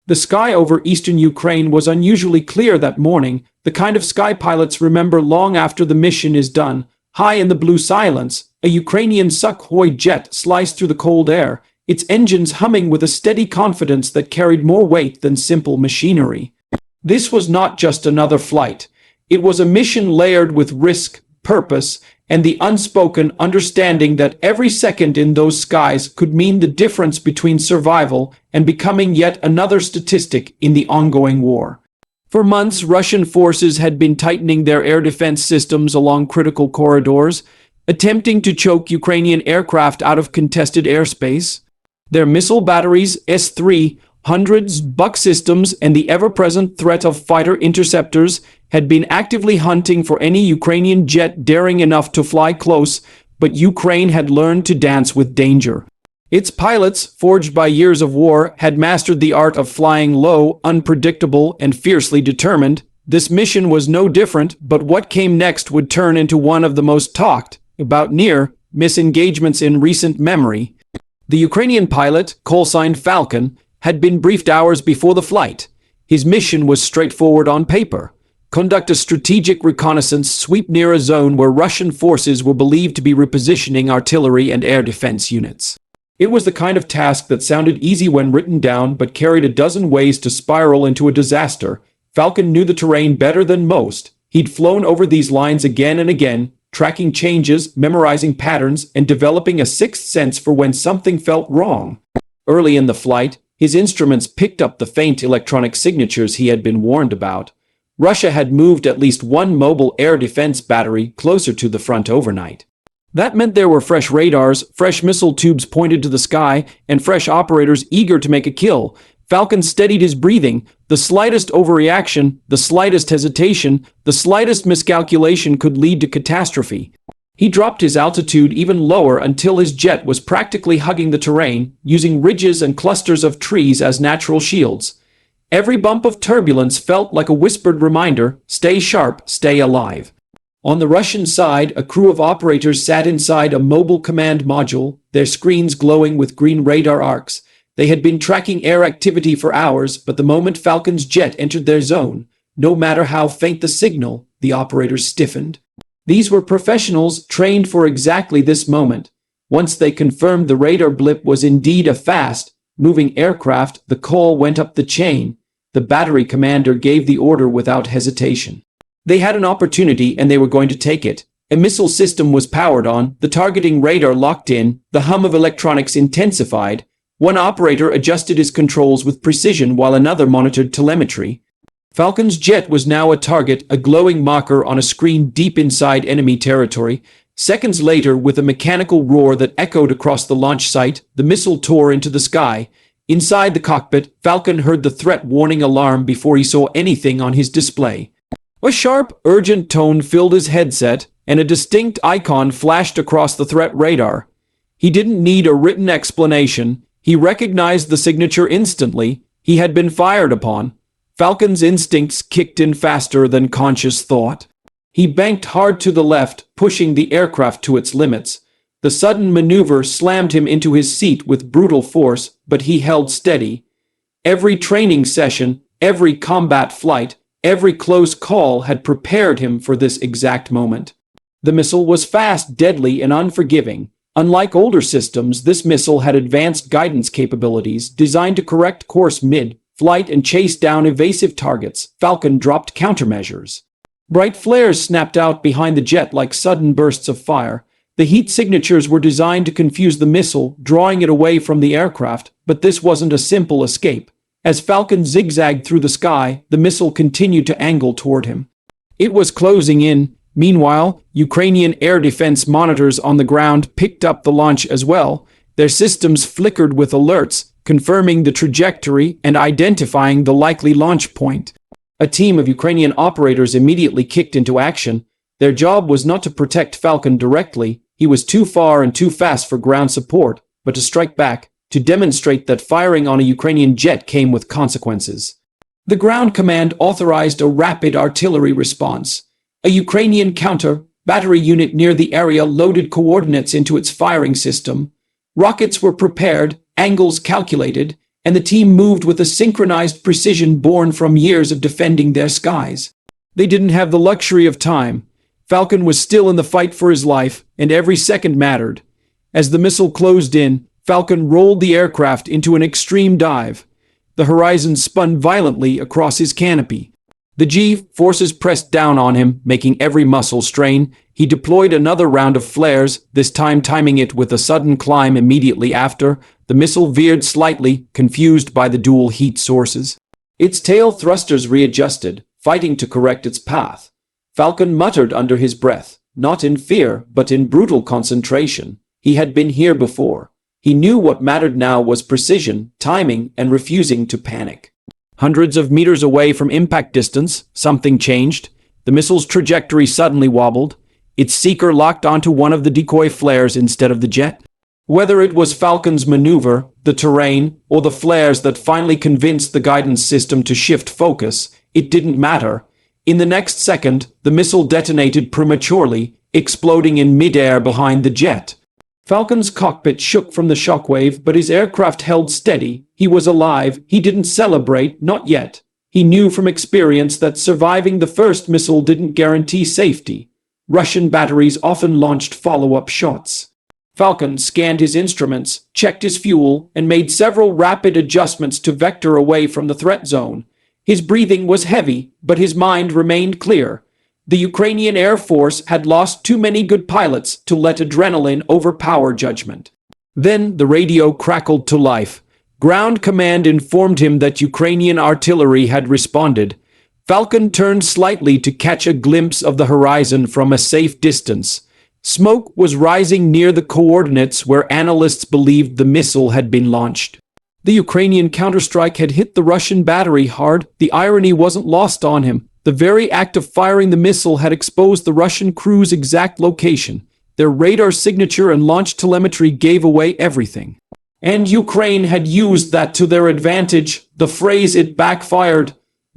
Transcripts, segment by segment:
The sky over eastern Ukraine was unusually clear that morning, the kind of sky pilots remember long after the mission is done. High in the blue silence, a Ukrainian Sukhoi jet sliced through the cold air, its engines humming with a steady confidence that carried more weight than simple machinery. This was not just another flight. It was a mission layered with risk, purpose, and the unspoken understanding that every second in those skies could mean the difference between survival and becoming yet another statistic in the ongoing war. For months, Russian forces had been tightening their air defense systems along critical corridors, attempting to choke Ukrainian aircraft out of contested airspace. Their missile batteries, S-300s, Buck systems, and the ever-present threat of fighter interceptors had been actively hunting for any Ukrainian jet daring enough to fly close, but Ukraine had learned to dance with danger. Its pilots, forged by years of war, had mastered the art of flying low, unpredictable, and fiercely determined. This mission was no different, but what came next would turn into one of the most talked about near-miss engagements in recent memory. The Ukrainian pilot, call-signed Falcon, had been briefed hours before the flight. His mission was straightforward on paper: conduct a strategic reconnaissance sweep near a zone where Russian forces were believed to be repositioning artillery and air defense units. It was the kind of task that sounded easy when written down but carried a dozen ways to spiral into a disaster. Falcon knew the terrain better than most. He'd flown over these lines again and again, tracking changes, memorizing patterns, and developing a sixth sense for when something felt wrong. Early in the flight, his instruments picked up the faint electronic signatures he had been warned about. Russia had moved at least one mobile air defense battery closer to the front overnight. That meant there were fresh radars, fresh missile tubes pointed to the sky, and fresh operators eager to make a kill. Falcon steadied his breathing. The slightest overreaction, the slightest hesitation, the slightest miscalculation could lead to catastrophe. He dropped his altitude even lower until his jet was practically hugging the terrain, using ridges and clusters of trees as natural shields. Every bump of turbulence felt like a whispered reminder: stay sharp, stay alive. On the Russian side, a crew of operators sat inside a mobile command module, their screens glowing with green radar arcs. They had been tracking air activity for hours, but the moment Falcon's jet entered their zone, no matter how faint the signal, the operators stiffened. These were professionals trained for exactly this moment. Once they confirmed the radar blip was indeed a fast, moving aircraft, the call went up the chain. The battery commander gave the order without hesitation. They had an opportunity and they were going to take it. A missile system was powered on, the targeting radar locked in, the hum of electronics intensified. One operator adjusted his controls with precision while another monitored telemetry. Falcon's jet was now a target, a glowing marker on a screen deep inside enemy territory. Seconds later, with a mechanical roar that echoed across the launch site, the missile tore into the sky. Inside the cockpit, Falcon heard the threat warning alarm before he saw anything on his display. A sharp, urgent tone filled his headset, and a distinct icon flashed across the threat radar. He didn't need a written explanation. He recognized the signature instantly. He had been fired upon. Falcon's instincts kicked in faster than conscious thought. He banked hard to the left, pushing the aircraft to its limits. The sudden maneuver slammed him into his seat with brutal force, but he held steady. Every training session, every combat flight, every close call had prepared him for this exact moment. The missile was fast, deadly, and unforgiving. Unlike older systems, this missile had advanced guidance capabilities designed to correct course mid-flight and chase down evasive targets. Falcon dropped countermeasures. Bright flares snapped out behind the jet like sudden bursts of fire. The heat signatures were designed to confuse the missile, drawing it away from the aircraft, but this wasn't a simple escape. As Falcon zigzagged through the sky, the missile continued to angle toward him. It was closing in. Meanwhile, Ukrainian air defense monitors on the ground picked up the launch as well. Their systems flickered with alerts, confirming the trajectory and identifying the likely launch point. A team of Ukrainian operators immediately kicked into action. Their job was not to protect Falcon directly. He was too far and too fast for ground support, but to strike back, to demonstrate that firing on a Ukrainian jet came with consequences. The ground command authorized a rapid artillery response. A Ukrainian counter-battery unit near the area loaded coordinates into its firing system. Rockets were prepared, angles calculated. and the team moved with a synchronized precision born from years of defending their skies. They didn't have the luxury of time. Falcon was still in the fight for his life, and every second mattered. As the missile closed in, Falcon rolled the aircraft into an extreme dive. The horizon spun violently across his canopy. The G-forces pressed down on him, making every muscle strain. He deployed another round of flares, this time timing it with a sudden climb immediately after. The missile veered slightly, confused by the dual heat sources. Its tail thrusters readjusted, fighting to correct its path. Falcon muttered under his breath, not in fear, but in brutal concentration. He had been here before. He knew what mattered now was precision, timing, and refusing to panic. Hundreds of meters away from impact distance, something changed. The missile's trajectory suddenly wobbled. Its seeker locked onto one of the decoy flares instead of the jet. Whether it was Falcon's maneuver, the terrain, or the flares that finally convinced the guidance system to shift focus, it didn't matter. In the next second, the missile detonated prematurely, exploding in midair behind the jet. Falcon's cockpit shook from the shockwave, but his aircraft held steady. He was alive. He didn't celebrate, not yet. He knew from experience that surviving the first missile didn't guarantee safety. Russian batteries often launched follow-up shots. Falcon scanned his instruments, checked his fuel, and made several rapid adjustments to vector away from the threat zone. His breathing was heavy, but his mind remained clear. The Ukrainian Air Force had lost too many good pilots to let adrenaline overpower judgment. Then the radio crackled to life. Ground command informed him that Ukrainian artillery had responded. Falcon turned slightly to catch a glimpse of the horizon from a safe distance. Smoke was rising near the coordinates where analysts believed the missile had been launched. The Ukrainian counterstrike had hit the Russian battery hard. The irony wasn't lost on him. The very act of firing the missile had exposed the Russian crew's exact location. Their radar signature and launch telemetry gave away everything. And Ukraine had used that to their advantage. The phrase "it backfired"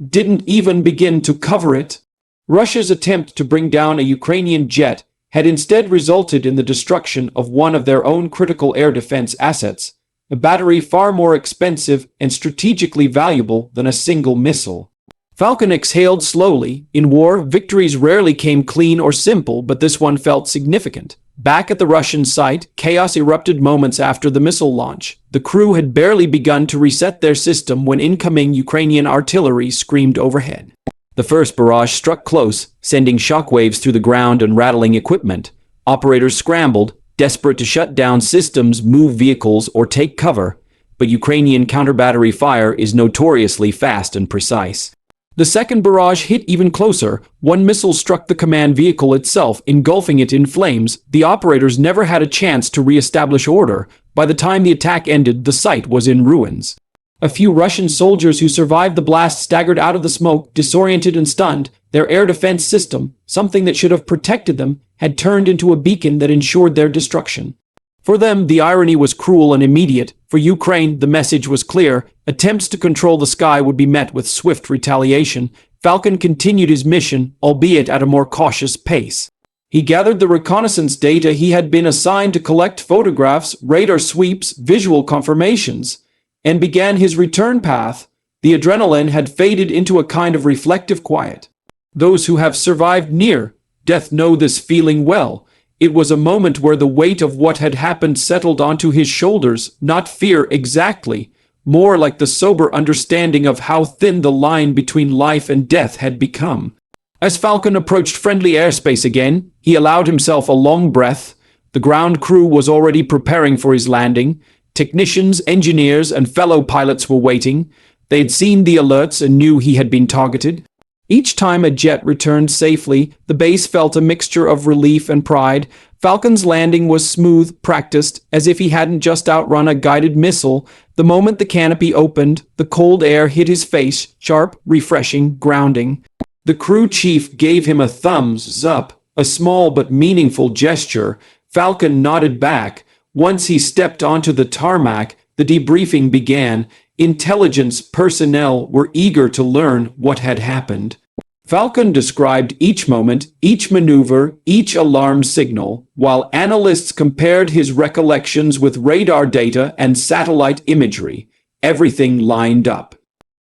didn't even begin to cover it. Russia's attempt to bring down a Ukrainian jet had instead resulted in the destruction of one of their own critical air defense assets, a battery far more expensive and strategically valuable than a single missile. Falcon exhaled slowly. In war, victories rarely came clean or simple, but this one felt significant. Back at the Russian site, chaos erupted moments after the missile launch. The crew had barely begun to reset their system when incoming Ukrainian artillery screamed overhead. The first barrage struck close, sending shockwaves through the ground and rattling equipment. Operators scrambled, desperate to shut down systems, move vehicles, or take cover. But Ukrainian counter-battery fire is notoriously fast and precise. The second barrage hit even closer. One missile struck the command vehicle itself, engulfing it in flames. The operators never had a chance to re-establish order. By the time the attack ended, the site was in ruins. A few Russian soldiers who survived the blast staggered out of the smoke, disoriented and stunned. Their air defense system, something that should have protected them, had turned into a beacon that ensured their destruction. For them, the irony was cruel and immediate. For Ukraine, the message was clear. Attempts to control the sky would be met with swift retaliation. Falcon continued his mission, albeit at a more cautious pace. He gathered the reconnaissance data he had been assigned to collect photographs, radar sweeps, visual confirmations, and began his return path. The adrenaline had faded into a kind of reflective quiet. Those who have survived near death know this feeling well. It was a moment where the weight of what had happened settled onto his shoulders, not fear exactly, more like the sober understanding of how thin the line between life and death had become. As Falcon approached friendly airspace again, he allowed himself a long breath. The ground crew was already preparing for his landing. Technicians, engineers, and fellow pilots were waiting. They'd seen the alerts and knew he had been targeted. Each time a jet returned safely, the base felt a mixture of relief and pride. Falcon's landing was smooth, practiced, as if he hadn't just outrun a guided missile. The moment the canopy opened, the cold air hit his face, sharp, refreshing, grounding. The crew chief gave him a thumbs up, a small but meaningful gesture. Falcon nodded back. Once he stepped onto the tarmac, the debriefing began. Intelligence personnel were eager to learn what had happened. Falcon described each moment, each maneuver, each alarm signal, while analysts compared his recollections with radar data and satellite imagery. everything lined up.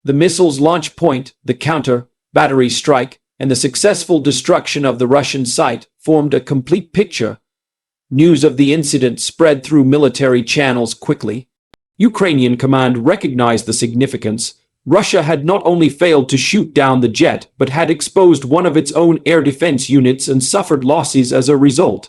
The missile's launch point, the counter battery strike, and the successful destruction of the Russian site formed a complete picture. News of the incident spread through military channels quickly. Ukrainian command recognized the significance. Russia had not only failed to shoot down the jet, but had exposed one of its own air defense units and suffered losses as a result.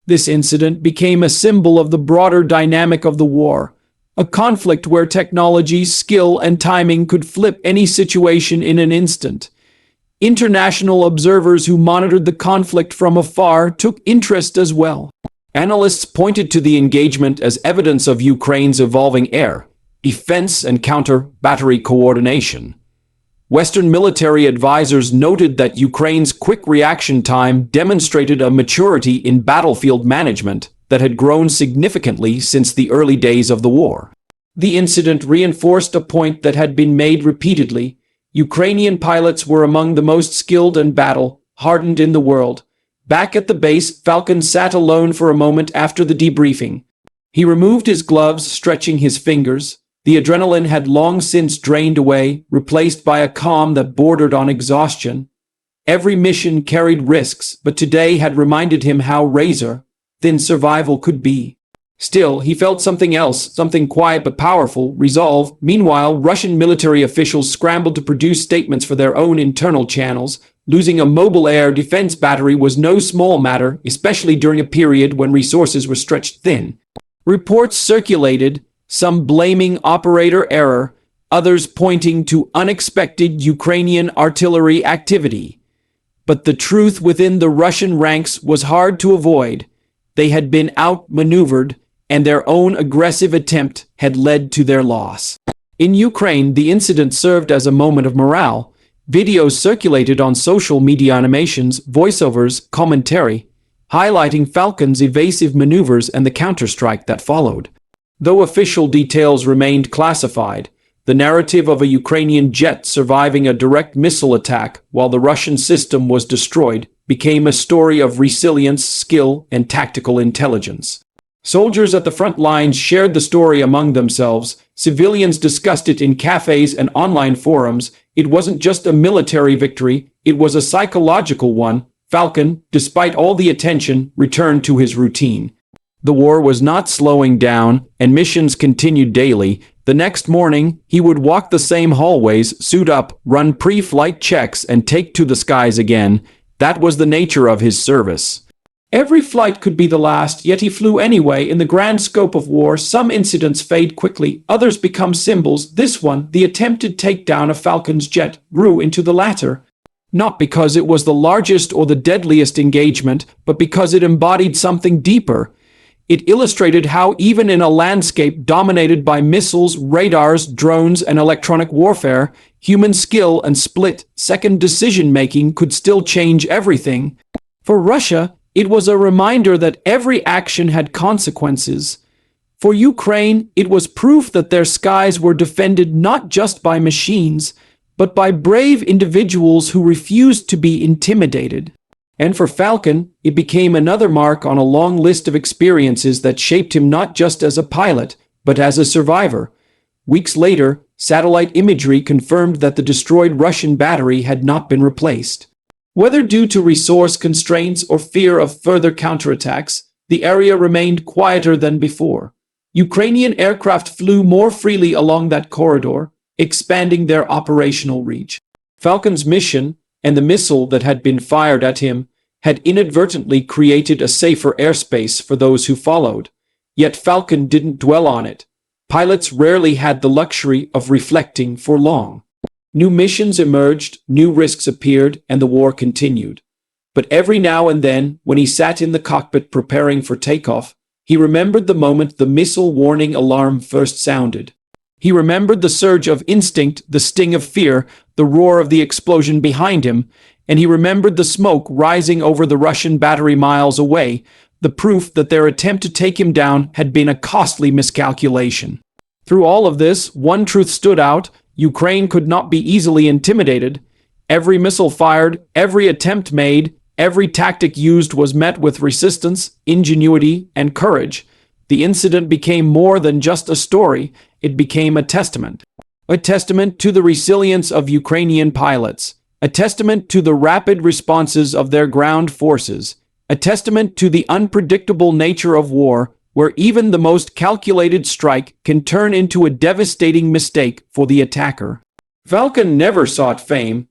This incident became a symbol of the broader dynamic of the war, a conflict where technology, skill, and timing could flip any situation in an instant. International observers who monitored the conflict from afar took interest as well. Analysts pointed to the engagement as evidence of Ukraine's evolving air, defense, and counter-battery coordination. Western military advisors noted that Ukraine's quick reaction time demonstrated a maturity in battlefield management that had grown significantly since the early days of the war. The incident reinforced a point that had been made repeatedly. Ukrainian pilots were among the most skilled and battle-hardened in the world. Back at the base, Falcon sat alone for a moment after the debriefing. He removed his gloves, stretching his fingers. The adrenaline had long since drained away, replaced by a calm that bordered on exhaustion. Every mission carried risks, but today had reminded him how razor-thin survival could be. Still, he felt something else, something quiet but powerful, resolve. Meanwhile, Russian military officials scrambled to produce statements for their own internal channels. Losing a mobile air defense battery was no small matter, especially during a period when resources were stretched thin. Reports circulated, some blaming operator error, others pointing to unexpected Ukrainian artillery activity. But the truth within the Russian ranks was hard to avoid. They had been outmaneuvered, and their own aggressive attempt had led to their loss. In Ukraine, the incident served as a moment of morale. Videos circulated on social media, animations, voiceovers, commentary, highlighting Falcon's evasive maneuvers and the counterstrike that followed. Though official details remained classified, the narrative of a Ukrainian jet surviving a direct missile attack while the Russian system was destroyed became a story of resilience, skill, and tactical intelligence. Soldiers at the front lines shared the story among themselves. Civilians discussed it in cafes and online forums. It wasn't just a military victory, it was a psychological one. Falcon, despite all the attention, returned to his routine. The war was not slowing down, and missions continued daily. The next morning, he would walk the same hallways, suit up, run pre-flight checks, and take to the skies again. That was the nature of his service. Every flight could be the last, yet he flew anyway. In the grand scope of war, some incidents fade quickly, others become symbols. This one, the attempted takedown of Falcon's jet, grew into the latter. Not because it was the largest or the deadliest engagement, but because it embodied something deeper. It illustrated how even in a landscape dominated by missiles, radars, drones, and electronic warfare, human skill and split-second decision-making could still change everything. For Russia, it was a reminder that every action had consequences. For Ukraine, it was proof that their skies were defended not just by machines, but by brave individuals who refused to be intimidated. And for Falcon, it became another mark on a long list of experiences that shaped him not just as a pilot, but as a survivor. Weeks later, satellite imagery confirmed that the destroyed Russian battery had not been replaced. Whether due to resource constraints or fear of further counterattacks, the area remained quieter than before. Ukrainian aircraft flew more freely along that corridor, expanding their operational reach. Falcon's mission, and the missile that had been fired at him, had inadvertently created a safer airspace for those who followed. Yet Falcon didn't dwell on it. Pilots rarely had the luxury of reflecting for long. New missions emerged, new risks appeared, and the war continued. But every now and then, when he sat in the cockpit preparing for takeoff, he remembered the moment the missile warning alarm first sounded. He remembered the surge of instinct, the sting of fear, the roar of the explosion behind him, and he remembered the smoke rising over the Russian battery miles away, the proof that their attempt to take him down had been a costly miscalculation. Through all of this, one truth stood out: Ukraine could not be easily intimidated. Every missile fired, every attempt made, every tactic used was met with resistance, ingenuity, and courage. The incident became more than just a story. it became a testament. A testament to the resilience of Ukrainian pilots, a testament to the rapid responses of their ground forces, a testament to the unpredictable nature of war, where even the most calculated strike can turn into a devastating mistake for the attacker. Falcon never sought fame.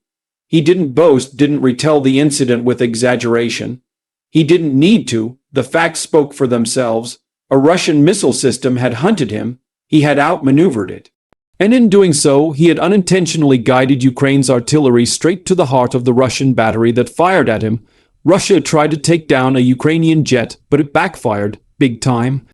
He didn't boast, didn't retell the incident with exaggeration. He didn't need to. The facts spoke for themselves. A Russian missile system had hunted him. He had outmaneuvered it. And in doing so, he had unintentionally guided Ukraine's artillery straight to the heart of the Russian battery that fired at him. Russia tried to take down a Ukrainian jet, but it backfired, big time.